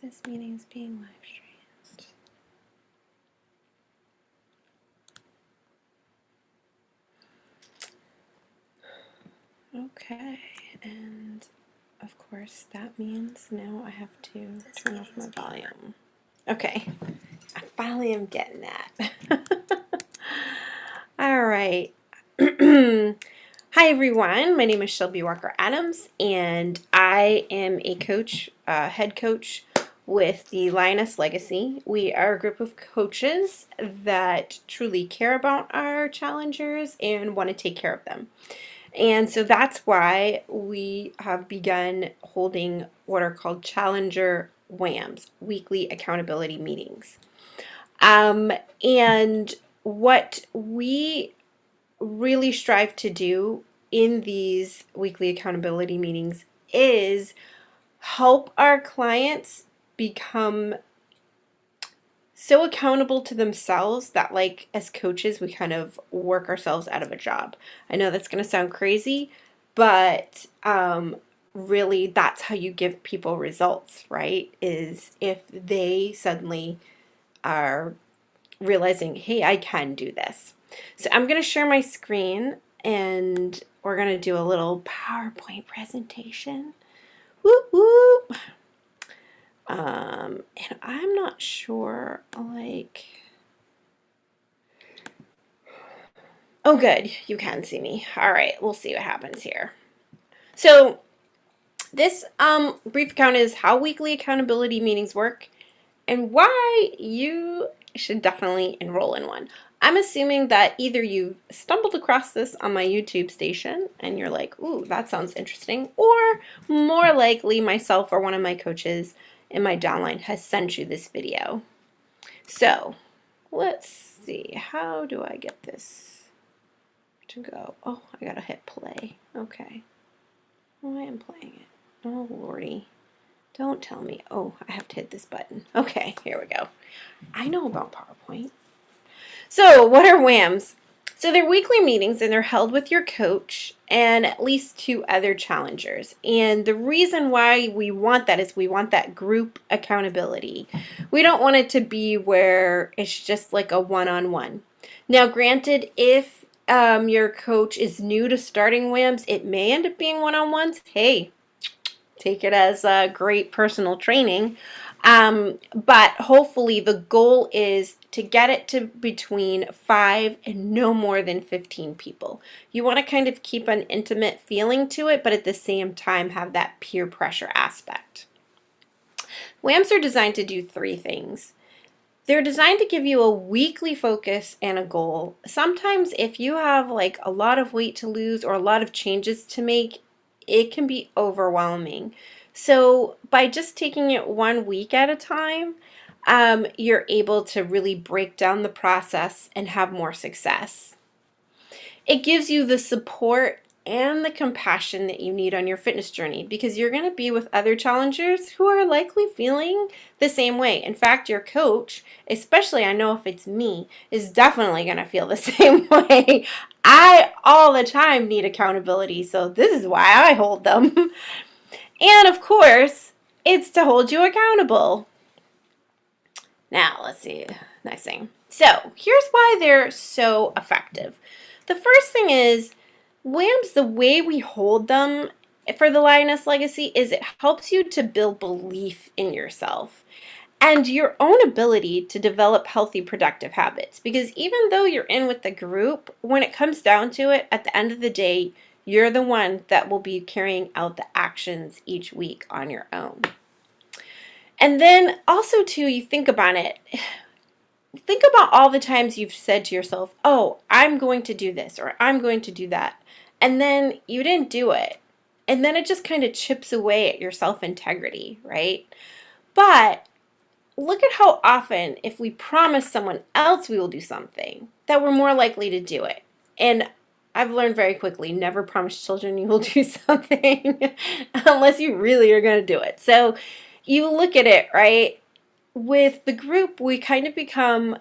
This meeting is being live streamed. Okay, and of course that means now I have to turn off my volume. Okay, I finally am getting that. All right. Hi everyone, my name is Shelby Walker Adams, and I am a coach, head coach with the Lioness Legacy. We are a group of coaches that truly care about our challengers and want to take care of them. And so that's why we have begun holding what are called Challenger WAMs, weekly accountability meetings. And what we really strive to do in these weekly accountability meetings is help our clients become so accountable to themselves that, like, as coaches, we kind of work ourselves out of a job. I know that's going to sound crazy, but really that's how you give people results, right? Is if they suddenly are realizing, hey, I can do this. So I'm going to share my screen and we're going to do a little PowerPoint presentation. Whoop, whoop. And I'm not sure, like, oh good, you can see me. All right, we'll see what happens here. So this brief account is how weekly accountability meetings work and why you should definitely enroll in one. I'm assuming that either you stumbled across this on my YouTube station and you're like, ooh, that sounds interesting, or more likely myself or one of my coaches in my downline has sent you this video. So let's see, how do I get this to go? Oh, I gotta hit play. Okay. Oh, I am playing it. Oh, lordy. Don't tell me. Oh, I have to hit this button. Okay, here we go. I know about PowerPoint. So, what are WAMs? So, they're weekly meetings and they're held with your coach and at least 2 other challengers. And the reason why we want that is we want that group accountability. We don't want it to be where it's just like a one-on-one. Now, granted, if your coach is new to starting WAMs, it may end up being one-on-ones. Hey, take it as great personal training. But hopefully the goal is to get it to between 5 and no more than 15 people. You want to kind of keep an intimate feeling to it, but at the same time have that peer pressure aspect. WAMs are designed to do 3 things. They're designed to give you a weekly focus and a goal. Sometimes if you have like a lot of weight to lose or a lot of changes to make, it can be overwhelming. So by just taking it 1 week at a time, you're able to really break down the process and have more success. It gives you the support and the compassion that you need on your fitness journey because you're going to be with other challengers who are likely feeling the same way. In fact, your coach, especially I know if it's me, is definitely going to feel the same way. I all the time need accountability, so this is why I hold them. And of course, it's to hold you accountable. Now, let's see, next thing. So, here's why they're so effective. The first thing is, WAMs, the way we hold them for the Lioness Legacy is it helps you to build belief in yourself and your own ability to develop healthy, productive habits. Because even though you're in with the group, when it comes down to it, at the end of the day, you're the one that will be carrying out the actions each week on your own. And then also too, you think about it. Think about all the times you've said to yourself, oh, I'm going to do this or I'm going to do that. And then you didn't do it. And then it just kind of chips away at your self-integrity, right? But look at how often, if we promise someone else we will do something, that we're more likely to do it. And I've learned very quickly, never promise children you will do something unless you really are going to do it. So you look at it, right? With the group, we kind of become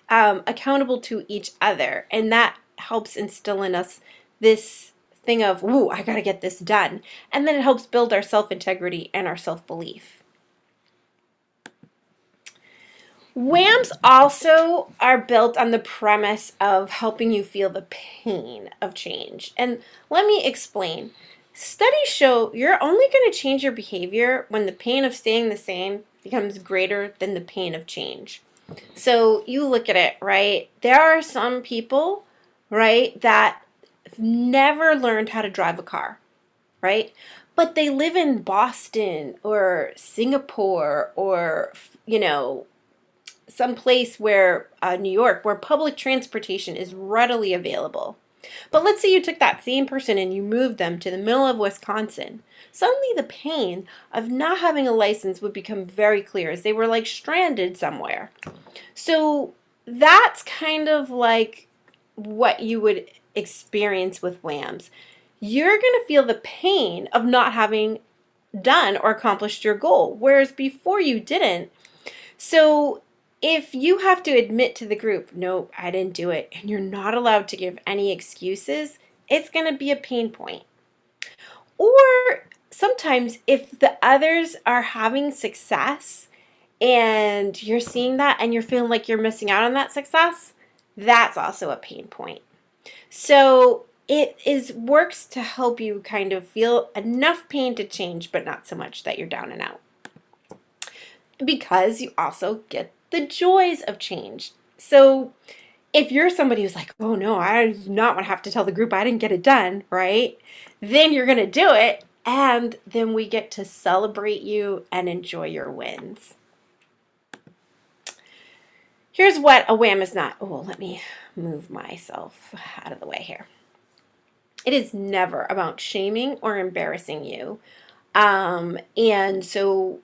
accountable to each other, and that helps instill in us this thing of, ooh, I gotta get this done. And then it helps build our self-integrity and our self-belief. WAMs also are built on the premise of helping you feel the pain of change. And let me explain. Studies show you're only going to change your behavior when the pain of staying the same becomes greater than the pain of change. So you look at it, right? There are some people, right, that never learned how to drive a car, right? But they live in Boston or Singapore or, some place where, New York, where public transportation is readily available. But let's say you took that same person and you moved them to the middle of Wisconsin. Suddenly, the pain of not having a license would become very clear as they were like stranded somewhere. So that's kind of like what you would experience with WAMs. You're going to feel the pain of not having done or accomplished your goal, whereas before you didn't. So if you have to admit to the group, no, I didn't do it, and you're not allowed to give any excuses, it's going to be a pain point. Or sometimes if the others are having success and you're seeing that and you're feeling like you're missing out on that success, that's also a pain point. So it is works to help you kind of feel enough pain to change, but not so much that you're down and out. Because you also get the joys of change. So if you're somebody who's like, oh no, I do not want to have to tell the group I didn't get it done, right? Then you're going to do it. And then we get to celebrate you and enjoy your wins. Here's what a WAM is not. Oh, let me move myself out of the way here. It is never about shaming or embarrassing you. And so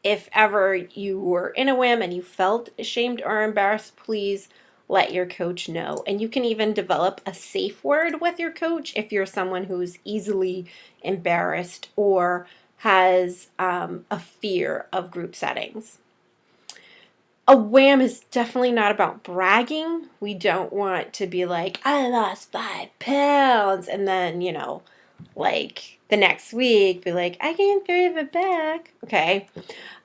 if ever you were in a WAM and you felt ashamed or embarrassed, please let your coach know. And you can even develop a safe word with your coach if you're someone who's easily embarrassed or has a fear of group settings. A WAM is definitely not about bragging. We don't want to be like, I lost 5 pounds, and then, like the next week be like, I gained 3 of it back. Okay.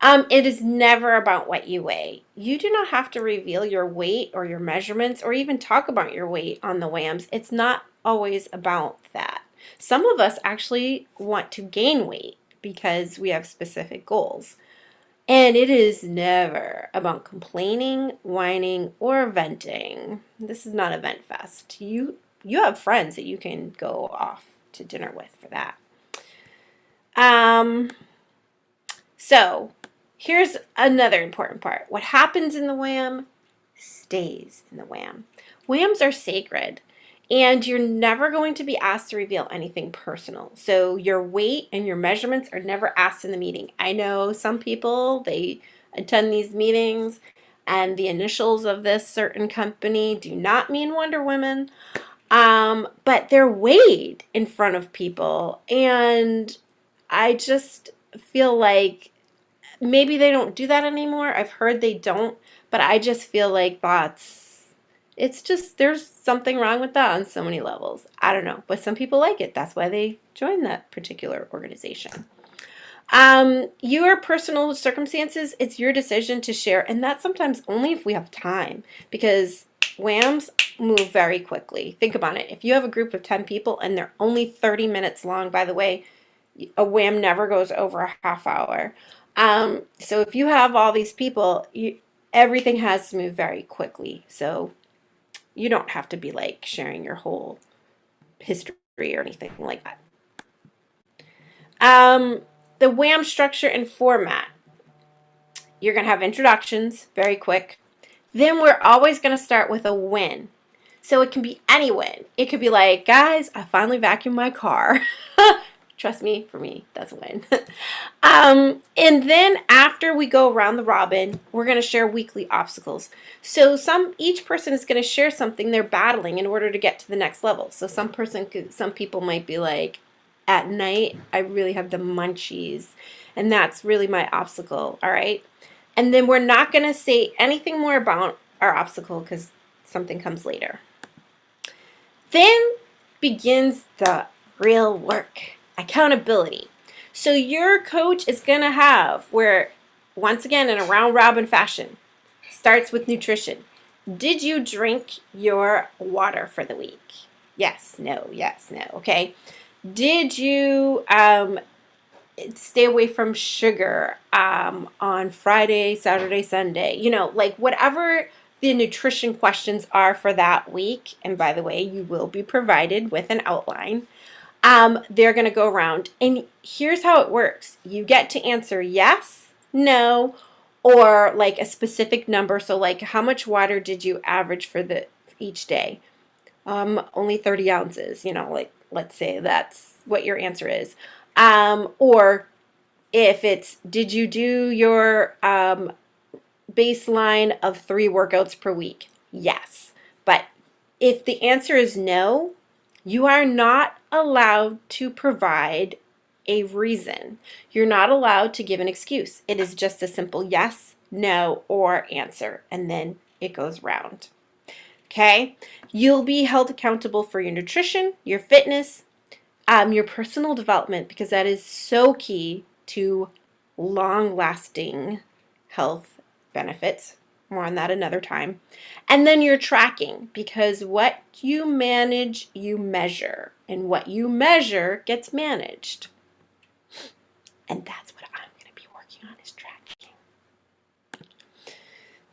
It is never about what you weigh. You do not have to reveal your weight or your measurements or even talk about your weight on the WAMs. It's not always about that. Some of us actually want to gain weight because we have specific goals. And it is never about complaining, whining, or venting. This is not a vent fest. You have friends that you can go off to dinner with for that. So here's another important part. What happens in the WAM stays in the WAM. WAMs are sacred. And you're never going to be asked to reveal anything personal. So your weight and your measurements are never asked in the meeting. I know some people, they attend these meetings and the initials of this certain company do not mean Wonder Woman, but they're weighed in front of people. And I just feel like maybe they don't do that anymore. I've heard they don't, but I just feel like it's just, there's something wrong with that on so many levels. I don't know, but some people like it. That's why they join that particular organization. Your personal circumstances, it's your decision to share, and that's sometimes only if we have time, because WAMs move very quickly. Think about it. If you have a group of 10 people and they're only 30 minutes long, by the way, a WAM never goes over a half hour. So if you have all these people, everything has to move very quickly. So you don't have to be like sharing your whole history or anything like that. The WAM structure and format. You're going to have introductions, very quick. Then we're always going to start with a win. So it can be any win. It could be like, guys, I finally vacuumed my car. Trust me, for me, that's a win. And then after we go around the robin, we're going to share weekly obstacles. So each person is going to share something they're battling in order to get to the next level. So some people might be like, at night, I really have the munchies, and that's really my obstacle, all right? And then we're not going to say anything more about our obstacle because something comes later. Then begins the real work. Accountability. So your coach is going to have where, once again, in a round robin fashion, starts with nutrition. Did you drink your water for the week? Yes, no, yes, no. Okay. Did you stay away from sugar on Friday, Saturday, Sunday? You know, like whatever the nutrition questions are for that week. And by the way, you will be provided with an outline. They're going to go around. And here's how it works. You get to answer yes, no, or like a specific number. So like how much water did you average for each day? Only 30 ounces, you know, like let's say that's what your answer is. Or if it's, did you do your baseline of 3 workouts per week? Yes. But if the answer is no, you are not allowed to provide a reason. You're not allowed to give an excuse. It is just a simple yes, no, or answer, and then it goes round. Okay? You'll be held accountable for your nutrition, your fitness, your personal development, because that is so key to long-lasting health benefits. More on that another time. And then your tracking, because what you manage, you measure. And what you measure gets managed. And that's what I'm going to be working on, is tracking.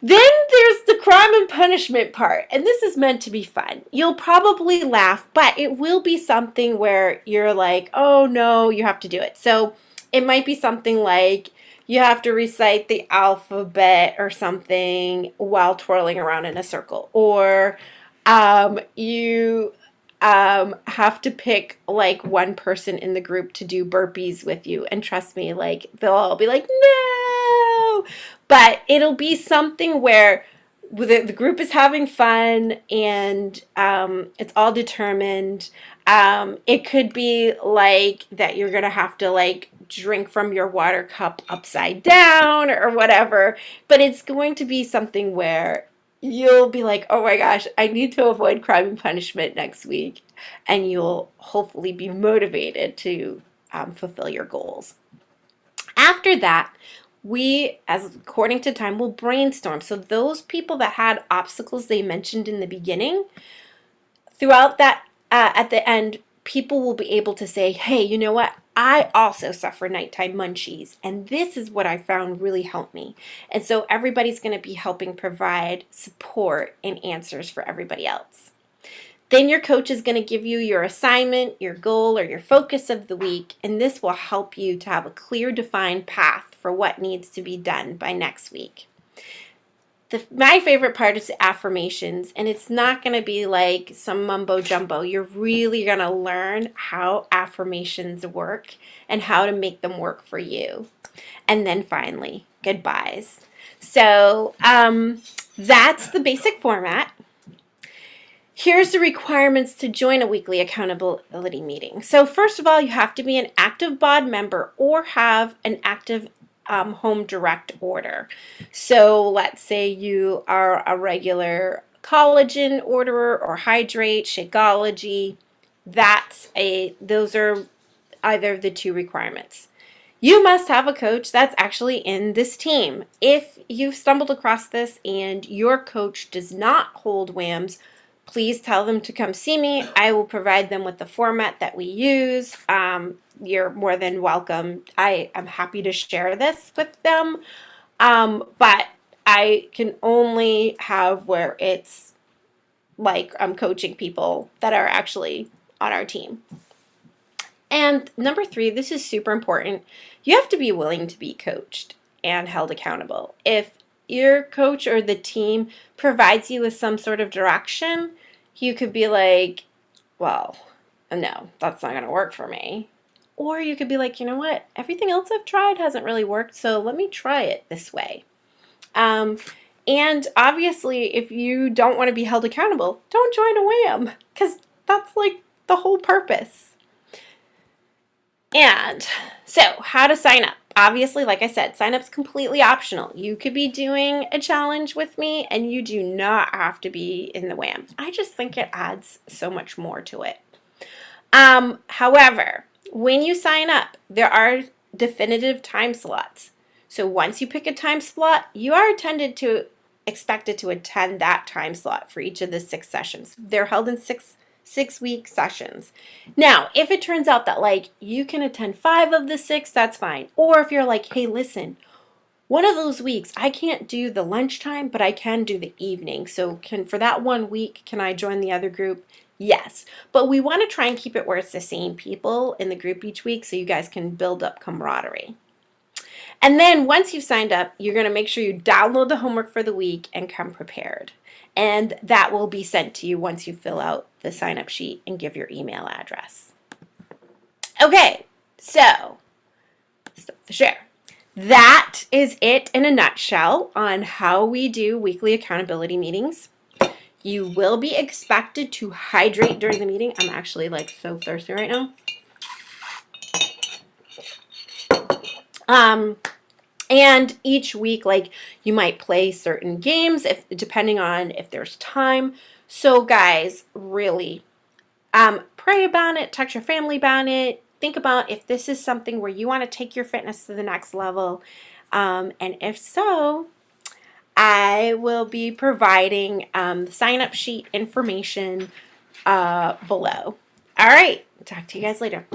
Then there's the crime and punishment part, and this is meant to be fun. You'll probably laugh, but it will be something where you're like, oh no, you have to do it. So it might be something like you have to recite the alphabet or something while twirling around in a circle, or you have to pick like one person in the group to do burpees with you, and trust me, like they'll all be like, no, but it'll be something where the group is having fun, and it's all determined. It could be like that you're gonna have to like drink from your water cup upside down or whatever, but it's going to be something where you'll be like, oh my gosh, I need to avoid crime and punishment next week. And you'll hopefully be motivated to fulfill your goals. After that, we, as according to time, will brainstorm. So those people that had obstacles they mentioned in the beginning, throughout that, at the end, people will be able to say, hey, you know what? I also suffer nighttime munchies, and this is what I found really helped me. And so everybody's going to be helping provide support and answers for everybody else. Then your coach is going to give you your assignment, your goal, or your focus of the week, and this will help you to have a clear, defined path for what needs to be done by next week. My favorite part is the affirmations, and it's not going to be like some mumbo jumbo. You're really going to learn how affirmations work and how to make them work for you. And then finally, goodbyes. So that's the basic format. Here's the requirements to join a weekly accountability meeting. So first of all, you have to be an active BOD member or have an active home direct order. So let's say you are a regular collagen orderer or hydrate, Shakeology. Those are either of the 2 requirements. You must have a coach that's actually in this team. If you've stumbled across this and your coach does not hold WAMs, please tell them to come see me. I will provide them with the format that we use. You're more than welcome. I am happy to share this with them, but I can only have where it's like I'm coaching people that are actually on our team. And number 3, this is super important. You have to be willing to be coached and held accountable. If your coach or the team provides you with some sort of direction, you could be like, well, no, that's not going to work for me. Or you could be like, you know what, everything else I've tried hasn't really worked, so let me try it this way. And obviously, if you don't want to be held accountable, don't join a WAM, because that's like the whole purpose. And so, how to sign up? Obviously, like I said, sign up's completely optional. You could be doing a challenge with me, and you do not have to be in the WAM. I just think it adds so much more to it. However, when you sign up, there are definitive time slots. So once you pick a time slot, you are attended to expected to attend that time slot for each of the 6 sessions. They're held in 6-week sessions. Now, if it turns out that like you can attend 5 of the 6, that's fine. Or if you're like, hey, listen, one of those weeks I can't do the lunchtime, but I can do the evening. So for that 1 week, can I join the other group? Yes. But we want to try and keep it where it's the same people in the group each week so you guys can build up camaraderie. And then once you've signed up, you're going to make sure you download the homework for the week and come prepared. And that will be sent to you once you fill out the sign-up sheet and give your email address. Okay, so stop the share. That is it in a nutshell on how we do weekly accountability meetings. You will be expected to hydrate during the meeting. I'm actually like so thirsty right now. And each week, like, you might play certain games depending on if there's time. So guys, really, pray about it, talk to your family about it, think about if this is something where you want to take your fitness to the next level. And if so, I will be providing the sign-up sheet information below. All right, talk to you guys later.